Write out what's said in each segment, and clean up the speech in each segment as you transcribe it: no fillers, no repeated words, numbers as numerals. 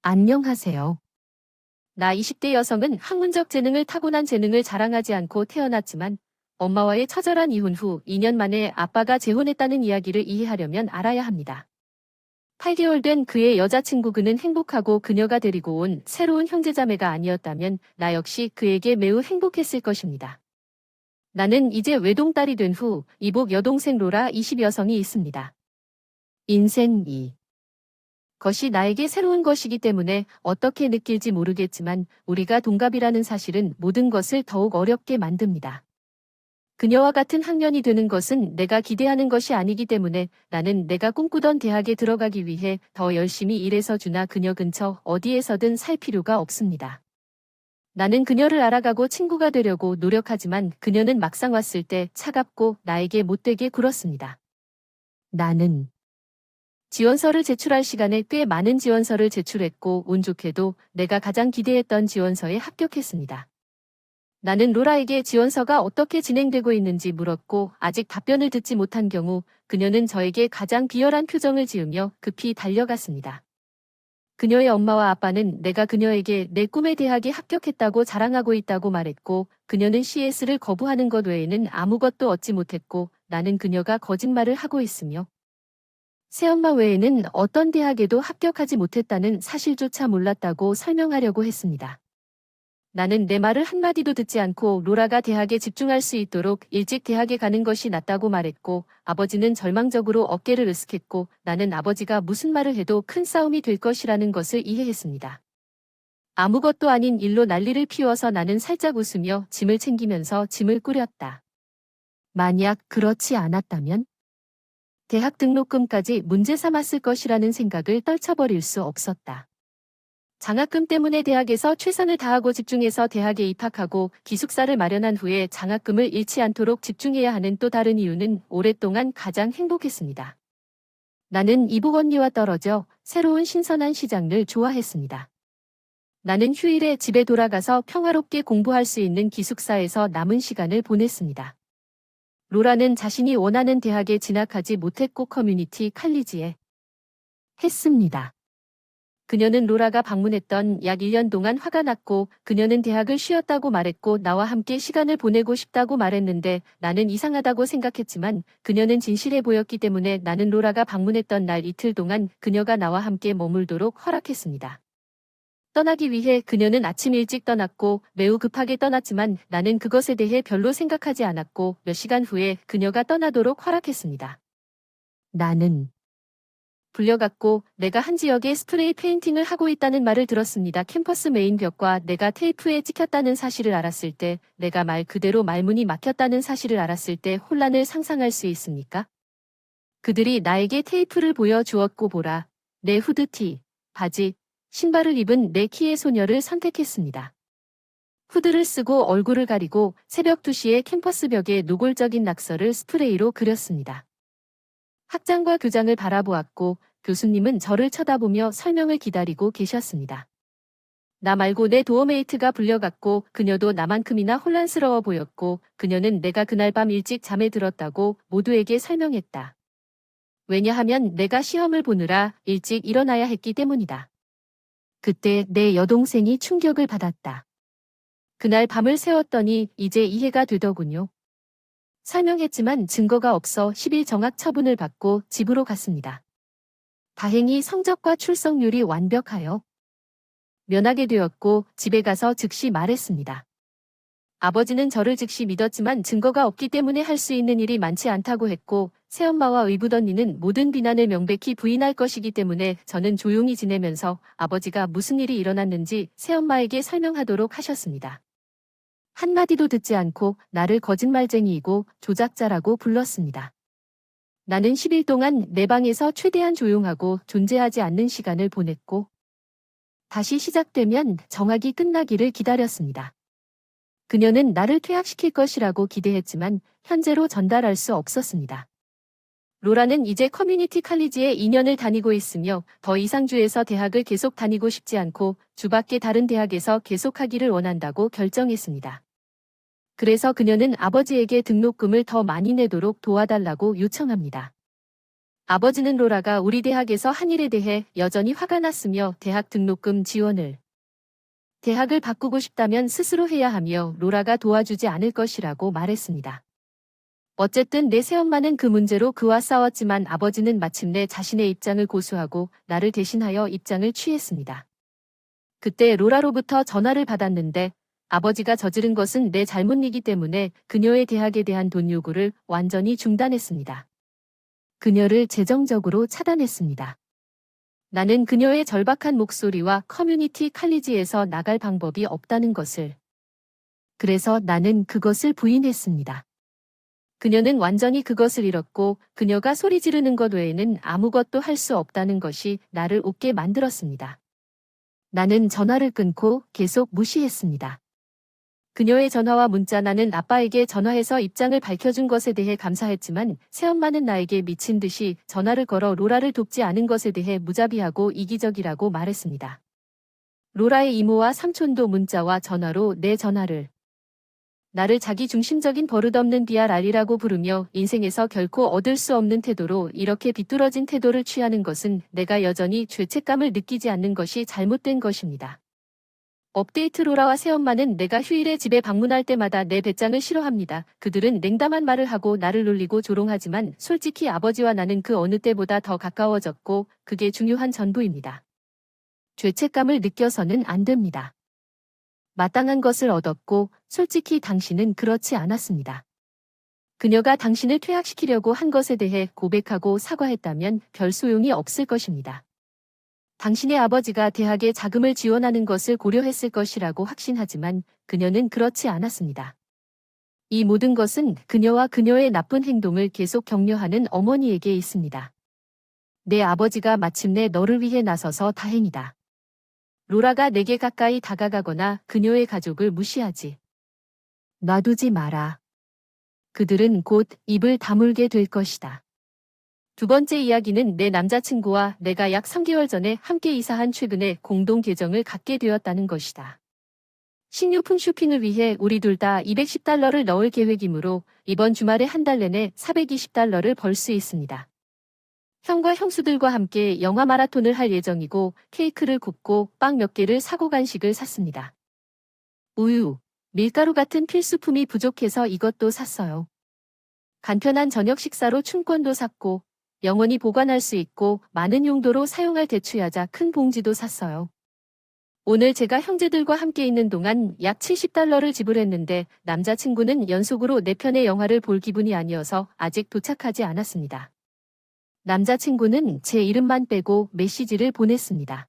안녕하세요. 나 20대 여성은 학문적 재능을 타고난 재능을 자랑하지 않고 태어났지만 엄마와의 처절한 이혼 후 2년 만에 아빠가 재혼했다는 이야기를 이해하려면 알아야 합니다. 8개월 된 그의 여자친구 그는 행복하고 그녀가 데리고 온 새로운 형제자매가 아니었다면 나 역시 그에게 매우 행복했을 것입니다. 나는 이제 외동딸이 된 후 이복 여동생 로라 20 여성이 있습니다. 인생 2. 것이 나에게 새로운 것이기 때문에 어떻게 느낄지 모르겠지만 우리가 동갑이라는 사실은 모든 것을 더욱 어렵게 만듭니다. 그녀와 같은 학년이 되는 것은 내가 기대하는 것이 아니기 때문에 나는 내가 꿈꾸던 대학에 들어가기 위해 더 열심히 일해서 주나 그녀 근처 어디에서든 살 필요가 없습니다. 나는 그녀를 알아가고 친구가 되려고 노력하지만 그녀는 막상 왔을 때 차갑고 나에게 못되게 굴었습니다. 나는 지원서를 제출할 시간에 꽤 많은 지원서를 제출했고 운 좋게도 내가 가장 기대했던 지원서에 합격했습니다. 나는 로라에게 지원서가 어떻게 진행되고 있는지 물었고 아직 답변을 듣지 못한 경우 그녀는 저에게 가장 비열한 표정을 지으며 급히 달려갔습니다. 그녀의 엄마와 아빠는 내가 그녀에게 내 꿈의 대학에 합격했다고 자랑하고 있다고 말했고 그녀는 CS를 거부하는 것 외에는 아무것도 얻지 못했고 나는 그녀가 거짓말을 하고 있으며 새엄마 외에는 어떤 대학에도 합격하지 못했다는 사실조차 몰랐다고 설명하려고 했습니다. 나는 내 말을 한마디도 듣지 않고 로라가 대학에 집중할 수 있도록 일찍 대학에 가는 것이 낫다고 말했고 아버지는 절망적으로 어깨를 으쓱했고 나는 아버지가 무슨 말을 해도 큰 싸움이 될 것이라는 것을 이해했습니다. 아무것도 아닌 일로 난리를 피워서 나는 살짝 웃으며 짐을 챙기면서 짐을 꾸렸다. 만약 그렇지 않았다면? 대학 등록금까지 문제 삼았을 것이라는 생각을 떨쳐버릴 수 없었다. 장학금 때문에 대학에서 최선을 다하고 집중해서 대학에 입학하고 기숙사를 마련한 후에 장학금을 잃지 않도록 집중해야 하는 또 다른 이유는 오랫동안 가장 행복했습니다. 나는 이복 언니와 떨어져 새로운 신선한 시장을 좋아했습니다. 나는 휴일에 집에 돌아가서 평화롭게 공부할 수 있는 기숙사에서 남은 시간을 보냈습니다. 로라는 자신이 원하는 대학에 진학하지 못했고 커뮤니티 칼리지에 했습니다. 그녀는 로라가 방문했던 약 1년 동안 화가 났고 그녀는 대학을 쉬었다고 말했고 나와 함께 시간을 보내고 싶다고 말했는데 나는 이상하다고 생각했지만 그녀는 진실해 보였기 때문에 나는 로라가 방문했던 날 이틀 동안 그녀가 나와 함께 머물도록 허락했습니다. 떠나기 위해 그녀는 아침 일찍 떠났고 매우 급하게 떠났지만 나는 그것에 대해 별로 생각하지 않았고 몇 시간 후에 그녀가 떠나도록 허락했습니다. 나는 불려갔고 내가 한 지역에 스프레이 페인팅을 하고 있다는 말을 들었습니다. 캠퍼스 메인 벽과 내가 테이프에 찍혔다는 사실을 알았을 때 내가 말 그대로 말문이 막혔다는 사실을 알았을 때 혼란을 상상할 수 있습니까? 그들이 나에게 테이프를 보여주었고 보라. 내 후드티, 바지, 신발을 입은 내 키의 소녀를 선택했습니다. 후드를 쓰고 얼굴을 가리고 새벽 2시에 캠퍼스 벽에 노골적인 낙서를 스프레이로 그렸습니다. 학장과 교장을 바라보았고 교수님은 저를 쳐다보며 설명을 기다리고 계셨습니다. 나 말고 내 도어메이트가 불려갔고 그녀도 나만큼이나 혼란스러워 보였고 그녀는 내가 그날 밤 일찍 잠에 들었다고 모두에게 설명했다. 왜냐하면 내가 시험을 보느라 일찍 일어나야 했기 때문이다. 그때 내 여동생이 충격을 받았다. 그날 밤을 새웠더니 이제 이해가 되더군요. 설명했지만 증거가 없어 10일 정학 처분을 받고 집으로 갔습니다. 다행히 성적과 출석률이 완벽하여 면하게 되었고 집에 가서 즉시 말했습니다. 아버지는 저를 즉시 믿었지만 증거가 없기 때문에 할 수 있는 일이 많지 않다고 했고 새엄마와 의붓언니는 모든 비난을 명백히 부인할 것이기 때문에 저는 조용히 지내면서 아버지가 무슨 일이 일어났는지 새엄마에게 설명하도록 하셨습니다. 한마디도 듣지 않고 나를 거짓말쟁이이고 조작자라고 불렀습니다. 나는 10일 동안 내 방에서 최대한 조용하고 존재하지 않는 시간을 보냈고 다시 시작되면 정학이 끝나기를 기다렸습니다. 그녀는 나를 퇴학시킬 것이라고 기대했지만 현재로 전달할 수 없었습니다. 로라는 이제 커뮤니티 칼리지에 2년을 다니고 있으며 더 이상 주에서 대학을 계속 다니고 싶지 않고 주 밖의 다른 대학에서 계속하기를 원한다고 결정했습니다. 그래서 그녀는 아버지에게 등록금을 더 많이 내도록 도와달라고 요청합니다. 아버지는 로라가 우리 대학에서 한 일에 대해 여전히 화가 났으며 대학 등록금 지원을 대학을 바꾸고 싶다면 스스로 해야 하며 로라가 도와주지 않을 것이라고 말했습니다. 어쨌든 내 새엄마는 그 문제로 그와 싸웠지만 아버지는 마침내 자신의 입장을 고수하고 나를 대신하여 입장을 취했습니다. 그때 로라로부터 전화를 받았는데 아버지가 저지른 것은 내 잘못이기 때문에 그녀의 대학에 대한 돈 요구를 완전히 중단했습니다. 그녀를 재정적으로 차단했습니다. 나는 그녀의 절박한 목소리와 커뮤니티 칼리지에서 나갈 방법이 없다는 것을. 그래서 나는 그것을 부인했습니다. 그녀는 완전히 그것을 잃었고 그녀가 소리 지르는 것 외에는 아무것도 할 수 없다는 것이 나를 웃게 만들었습니다. 나는 전화를 끊고 계속 무시했습니다. 그녀의 전화와 문자 나는 아빠에게 전화해서 입장을 밝혀준 것에 대해 감사했지만 새엄마는 나에게 미친 듯이 전화를 걸어 로라를 돕지 않은 것에 대해 무자비하고 이기적이라고 말했습니다. 로라의 이모와 삼촌도 문자와 전화로 내 전화를 나를 자기 중심적인 버릇없는 DRR이라고 부르며 인생에서 결코 얻을 수 없는 태도로 이렇게 비뚤어진 태도를 취하는 것은 내가 여전히 죄책감을 느끼지 않는 것이 잘못된 것입니다. 업데이트 로라와 새엄마는 내가 휴일에 집에 방문할 때마다 내 배짱을 싫어합니다. 그들은 냉담한 말을 하고 나를 놀리고 조롱하지만 솔직히 아버지와 나는 그 어느 때보다 더 가까워졌고 그게 중요한 전부입니다. 죄책감을 느껴서는 안 됩니다. 마땅한 것을 얻었고 솔직히 당신은 그렇지 않았습니다. 그녀가 당신을 퇴학시키려고 한 것에 대해 고백하고 사과했다면 별 소용이 없을 것입니다. 당신의 아버지가 대학에 자금을 지원하는 것을 고려했을 것이라고 확신하지만 그녀는 그렇지 않았습니다. 이 모든 것은 그녀와 그녀의 나쁜 행동을 계속 격려하는 어머니에게 있습니다. 내 아버지가 마침내 너를 위해 나서서 다행이다. 로라가 내게 가까이 다가가거나 그녀의 가족을 무시하지 놔두지 마라. 그들은 곧 입을 다물게 될 것이다. 두 번째 이야기는 내 남자친구와 내가 약 3개월 전에 함께 이사한 최근에 공동 계정을 갖게 되었다는 것이다. 식료품 쇼핑을 위해 우리 둘 다 $210를 넣을 계획이므로 이번 주말에 한 달 내내 $420를 벌 수 있습니다. 형과 형수들과 함께 영화 마라톤을 할 예정이고 케이크를 굽고 빵 몇 개를 사고 간식을 샀습니다. 우유, 밀가루 같은 필수품이 부족해서 이것도 샀어요. 간편한 저녁 식사로 춘권도 샀고 영원히 보관할 수 있고 많은 용도로 사용할 대추야자 큰 봉지도 샀어요. 오늘 제가 형제들과 함께 있는 동안 약 $70를 지불했는데 남자친구는 연속으로 4편의 영화를 볼 기분이 아니어서 아직 도착하지 않았습니다. 남자친구는 제 이름만 빼고 메시지를 보냈습니다.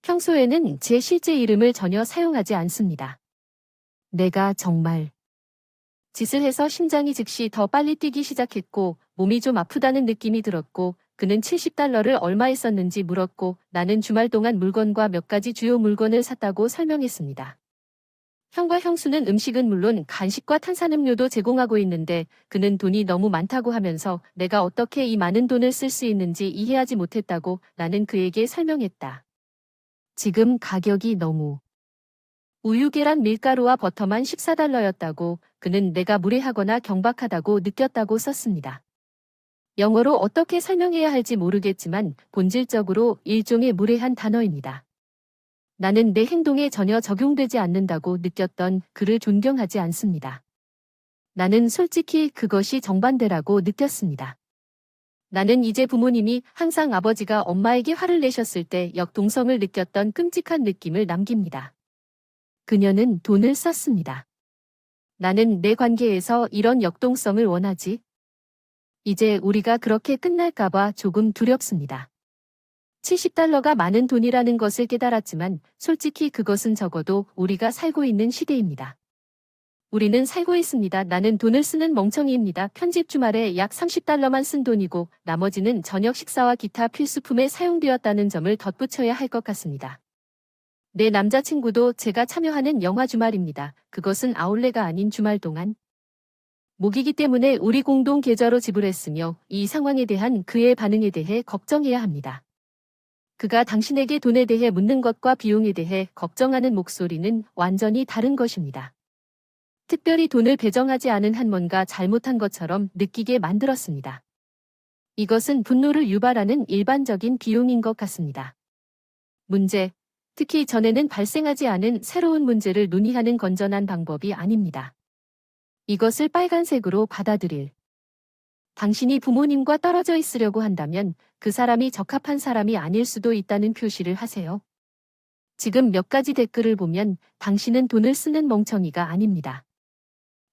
평소에는 제 실제 이름을 전혀 사용하지 않습니다. 내가 정말 짓을 해서 심장이 즉시 더 빨리 뛰기 시작했고 몸이 좀 아프다는 느낌이 들었고 그는 $70를 얼마에 썼는지 물었고 나는 주말 동안 물건과 몇 가지 주요 물건을 샀다고 설명했습니다. 형과 형수는 음식은 물론 간식과 탄산음료도 제공하고 있는데 그는 돈이 너무 많다고 하면서 내가 어떻게 이 많은 돈을 쓸 수 있는지 이해하지 못했다고 나는 그에게 설명했다. 지금 가격이 너무 우유, 계란, 밀가루와 버터만 $14였다고 그는 내가 무례하거나 경박하다고 느꼈다고 썼습니다. 영어로 어떻게 설명해야 할지 모르겠지만 본질적으로 일종의 무례한 단어입니다. 나는 내 행동에 전혀 적용되지 않는다고 느꼈던 그를 존경하지 않습니다. 나는 솔직히 그것이 정반대라고 느꼈습니다. 나는 이제 부모님이 항상 아버지가 엄마에게 화를 내셨을 때 역동성을 느꼈던 끔찍한 느낌을 남깁니다. 그녀는 돈을 썼습니다. 나는 내 관계에서 이런 역동성을 원하지. 이제 우리가 그렇게 끝날까봐 조금 두렵습니다. $70가 많은 돈이라는 것을 깨달았지만 솔직히 그것은 적어도 우리가 살고 있는 시대입니다. 우리는 살고 있습니다. 나는 돈을 쓰는 멍청이입니다. 편집 주말에 약 $30만 쓴 돈이고 나머지는 저녁 식사와 기타 필수품에 사용되었다는 점을 덧붙여야 할 것 같습니다. 내 남자친구도 제가 참여하는 영화 주말입니다. 그것은 아울레가 아닌 주말 동안 목이기 때문에 우리 공동 계좌로 지불했으며 이 상황에 대한 그의 반응에 대해 걱정해야 합니다. 그가 당신에게 돈에 대해 묻는 것과 비용에 대해 걱정하는 목소리는 완전히 다른 것입니다. 특별히 돈을 배정하지 않은 한 뭔가 잘못한 것처럼 느끼게 만들었습니다. 이것은 분노를 유발하는 일반적인 비용인 것 같습니다. 문제, 특히 전에는 발생하지 않은 새로운 문제를 논의하는 건전한 방법이 아닙니다. 이것을 빨간색으로 받아들일. 당신이 부모님과 떨어져 있으려고 한다면 그 사람이 적합한 사람이 아닐 수도 있다는 표시를 하세요. 지금 몇 가지 댓글을 보면 당신은 돈을 쓰는 멍청이가 아닙니다.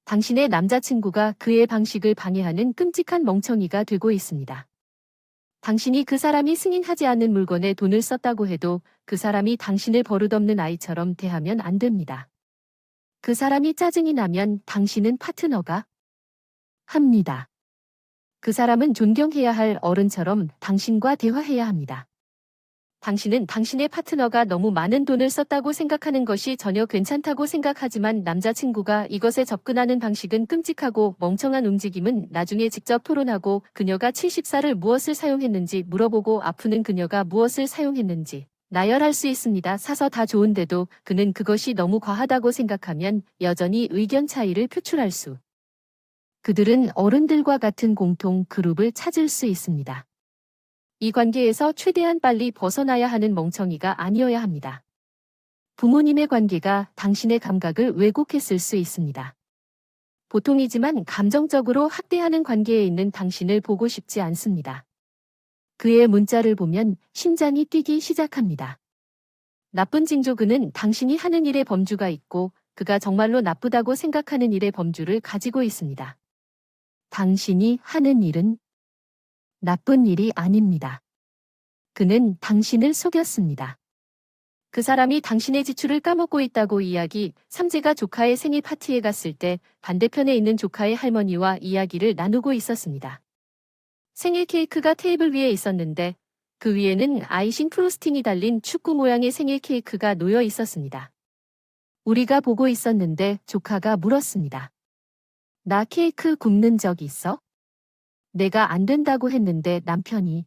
당신의 남자친구가 그의 방식을 방해하는 끔찍한 멍청이가 되고 있습니다. 당신이 그 사람이 승인하지 않는 물건에 돈을 썼다고 해도 그 사람이 당신을 버릇없는 아이처럼 대하면 안 됩니다. 그 사람이 짜증이 나면 당신은 파트너가 합니다. 그 사람은 존경해야 할 어른처럼 당신과 대화해야 합니다. 당신은 당신의 파트너가 너무 많은 돈을 썼다고 생각하는 것이 전혀 괜찮다고 생각하지만 남자친구가 이것에 접근하는 방식은 끔찍하고 멍청한 움직임은 나중에 직접 토론하고 그녀가 70살을 무엇을 사용했는지 물어보고 아프는 그녀가 무엇을 사용했는지 나열할 수 있습니다. 사서 다 좋은데도 그는 그것이 너무 과하다고 생각하면 여전히 의견 차이를 표출할 수. 그들은 어른들과 같은 공통 그룹을 찾을 수 있습니다. 이 관계에서 최대한 빨리 벗어나야 하는 멍청이가 아니어야 합니다. 부모님의 관계가 당신의 감각을 왜곡했을 수 있습니다. 보통이지만 감정적으로 학대하는 관계에 있는 당신을 보고 싶지 않습니다. 그의 문자를 보면 심장이 뛰기 시작합니다. 나쁜 징조. 그는 당신이 하는 일에 범주가 있고 그가 정말로 나쁘다고 생각하는 일의 범주를 가지고 있습니다. 당신이 하는 일은 나쁜 일이 아닙니다. 그는 당신을 속였습니다. 그 사람이 당신의 지출을 까먹고 있다고 이야기. 삼재가 조카의 생일 파티에 갔을 때 반대편에 있는 조카의 할머니와 이야기를 나누고 있었습니다. 생일 케이크가 테이블 위에 있었는데 그 위에는 아이싱 프로스팅이 달린 축구 모양의 생일 케이크가 놓여 있었습니다. 우리가 보고 있었는데 조카가 물었습니다. 나 케이크 굽는 적 있어? 내가 안 된다고 했는데 남편이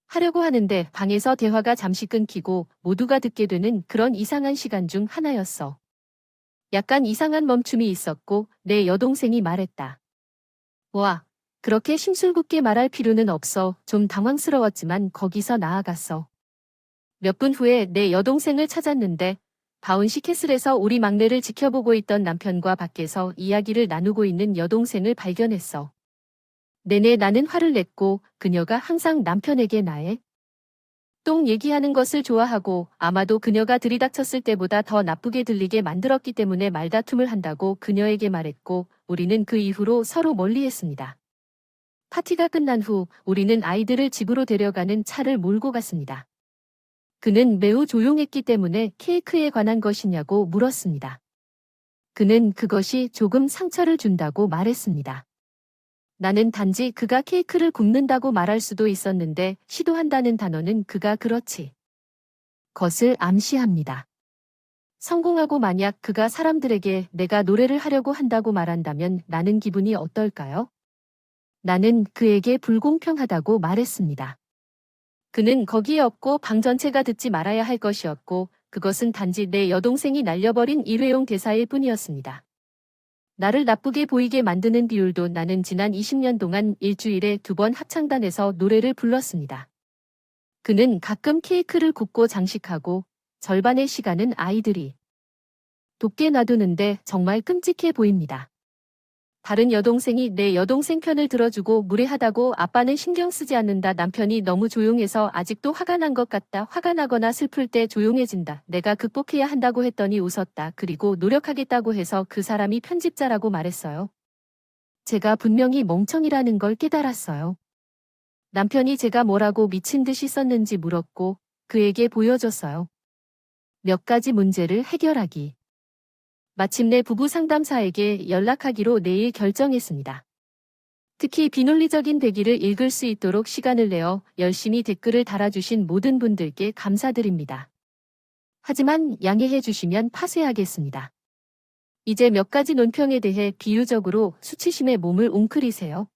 하려고 하는데 방에서 대화가 잠시 끊기고 모두가 듣게 되는 그런 이상한 시간 중 하나였어. 약간 이상한 멈춤이 있었고 내 여동생이 말했다. 와, 그렇게 심술궂게 말할 필요는 없어. 좀 당황스러웠지만 거기서 나아갔어. 몇 분 후에 내 여동생을 찾았는데 바운시 캐슬에서 우리 막내를 지켜보고 있던 남편과 밖에서 이야기를 나누고 있는 여동생을 발견했어. 내내 나는 화를 냈고 그녀가 항상 남편에게 나의 똥 얘기하는 것을 좋아하고 아마도 그녀가 들이닥쳤을 때보다 더 나쁘게 들리게 만들었기 때문에 말다툼을 한다고 그녀에게 말했고 우리는 그 이후로 서로 멀리했습니다. 파티가 끝난 후 우리는 아이들을 집으로 데려가는 차를 몰고 갔습니다. 그는 매우 조용했기 때문에 케이크에 관한 것이냐고 물었습니다. 그는 그것이 조금 상처를 준다고 말했습니다. 나는 단지 그가 케이크를 굽는다고 말할 수도 있었는데 시도한다는 단어는 그가 그렇지 것을 암시합니다. 성공하고 만약 그가 사람들에게 내가 노래를 하려고 한다고 말한다면 나는 기분이 어떨까요? 나는 그에게 불공평하다고 말했습니다. 그는 거기에 없고 방 전체가 듣지 말아야 할 것이었고 그것은 단지 내 여동생이 날려버린 일회용 대사일 뿐이었습니다. 나를 나쁘게 보이게 만드는 비율도 나는 지난 20년 동안 일주일에 2번 합창단에서 노래를 불렀습니다. 그는 가끔 케이크를 굽고 장식하고 절반의 시간은 아이들이 돕게 놔두는데 정말 끔찍해 보입니다. 다른 여동생이 내 여동생 편을 들어주고 무례하다고 아빠는 신경 쓰지 않는다. 남편이 너무 조용해서 아직도 화가 난 것 같다. 화가 나거나 슬플 때 조용해진다. 내가 극복해야 한다고 했더니 웃었다. 그리고 노력하겠다고 해서 그 사람이 편집자라고 말했어요. 제가 분명히 멍청이라는 걸 깨달았어요. 남편이 제가 뭐라고 미친 듯이 썼는지 물었고 그에게 보여줬어요. 몇 가지 문제를 해결하기. 마침내 부부 상담사에게 연락하기로 내일 결정했습니다. 특히 비논리적인 배기를 읽을 수 있도록 시간을 내어 열심히 댓글을 달아주신 모든 분들께 감사드립니다. 하지만 양해해 주시면 파쇄하겠습니다. 이제 몇 가지 논평에 대해 비유적으로 수치심에 몸을 웅크리세요.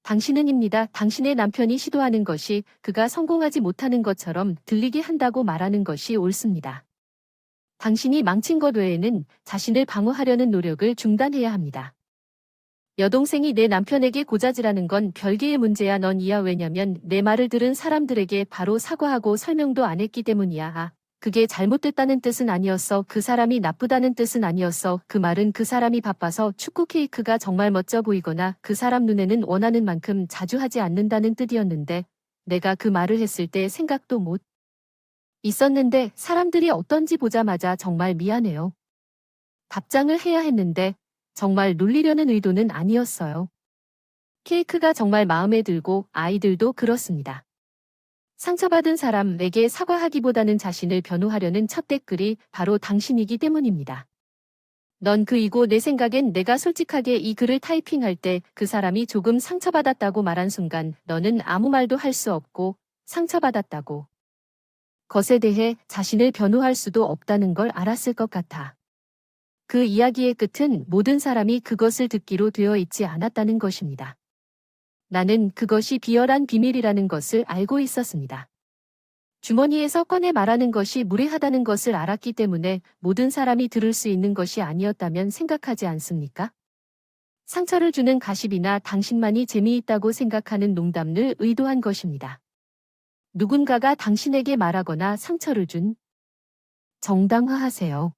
당신은입니다. 당신의 남편이 시도하는 것이 그가 성공하지 못하는 것처럼 들리게 한다고 말하는 것이 옳습니다. 당신이 망친 것 외에는 자신을 방어하려는 노력을 중단해야 합니다. 여동생이 내 남편에게 고자질하는 건 별개의 문제야. 넌 이야. 왜냐면 내 말을 들은 사람들에게 바로 사과하고 설명도 안 했기 때문이야. 아, 그게 잘못됐다는 뜻은 아니었어. 그 사람이 나쁘다는 뜻은 아니었어. 그 말은 그 사람이 바빠서 축구 케이크가 정말 멋져 보이거나 그 사람 눈에는 원하는 만큼 자주 하지 않는다는 뜻이었는데 내가 그 말을 했을 때 생각도 못 있었는데 사람들이 어떤지 보자마자 정말 미안해요. 답장을 해야 했는데 정말 놀리려는 의도는 아니었어요. 케이크가 정말 마음에 들고 아이들도 그렇습니다. 상처받은 사람에게 사과하기보다는 자신을 변호하려는 첫 댓글이 바로 당신이기 때문입니다. 넌 그이고 내 생각엔 내가 솔직하게 이 글을 타이핑할 때 그 사람이 조금 상처받았다고 말한 순간 너는 아무 말도 할 수 없고 상처받았다고 것에 대해 자신을 변호할 수도 없다는 걸 알았을 것 같아. 그 이야기의 끝은 모든 사람이 그것을 듣기로 되어 있지 않았다는 것입니다. 나는 그것이 비열한 비밀이라는 것을 알고 있었습니다. 주머니에서 꺼내 말하는 것이 무례하다는 것을 알았기 때문에 모든 사람이 들을 수 있는 것이 아니었다면 생각하지 않습니까? 상처를 주는 가십이나 당신만이 재미있다고 생각하는 농담을 의도한 것입니다. 누군가가 당신에게 말하거나 상처를 준 정당화하세요.